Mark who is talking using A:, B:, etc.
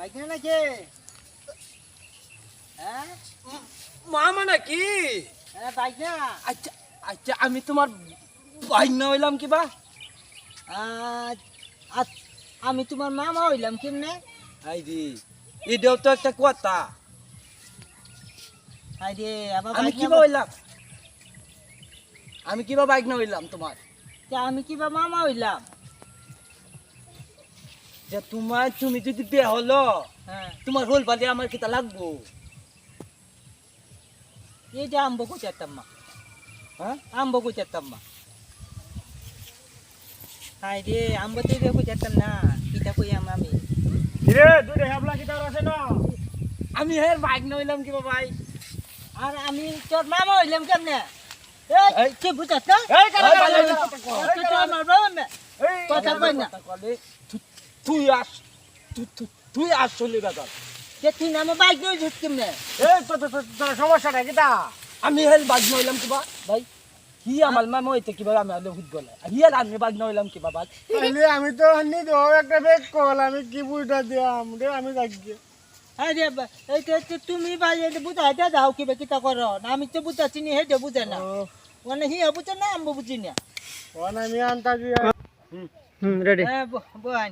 A: Bike না নাকি হ্যাঁ
B: মামা নাকি?
A: হ্যাঁ বাইক না
B: আচ্ছা আচ্ছা, আমি তোমার বাইক না হইলাম কিবা?
A: আমি তোমার মামা হইলাম কেমনে?
B: হাই রে, এটাও তো একটা কথা।
A: আরে আবার
B: আমি
A: বাইক
B: কিবা হইলাম? আমি কিবা বাইক না হইলাম তোমার?
A: আমি কিবা মামা হইলাম?
B: যে তুমি যদি বিয়ে হলো,
A: হ্যাঁ
B: তোমার হোল বাদে আমার কিতা লাগবো?
A: এইটা আম্বো কুচাতাম্মা,
B: হ্যাঁ
A: আম্বো কুচাতাম্মা। হাই রে আম্বো তো এটা কুচাতাম না, কিটা কই আমি
C: কিরে দুইটা হ্যাবলা কি তার আছে না?
B: আমি হের বাইক না হইলাম কিবা ভাই?
A: আর আমি তোর মামা হইলাম কেমনে?
B: এই।
A: এই কি বুঝাস না?
C: এই কারা
B: এই,
C: কারা
B: এই,
C: কারা?
A: তুই তো আমার বাবা না।
C: এই
A: কথা কই না।
B: তুই আস, তুই আসলে দাদা।
A: যে তুই না আমার বাইক নিয়ে যাস কেমনে?
C: এই তোর সমস্যাটা কি তা?
B: আমি হেল বাইক না হইলাম কিবা ভাই? কি আমার মামা হইতে কিবা আমি হলে হুদ গলা হিয়ার আমি বাইক না হইলাম কিবা ভাই?
C: আরে আমি তো আনি তো একটা বেগ কল আমি কি বুঝটা দিলাম রে আমি যাচ্ছি।
A: আরে এই তো তুমি বাইরে বুঝাইতে দাও কিবা কিতা করো না, আমি তো বুঝাচ্ছি নি হেঁটে বুঝে না, মানে হিয়া বুঝে না আমি বুঝি না।
C: ওন আমি আনতা দিয়া
A: হ্যাঁ বোন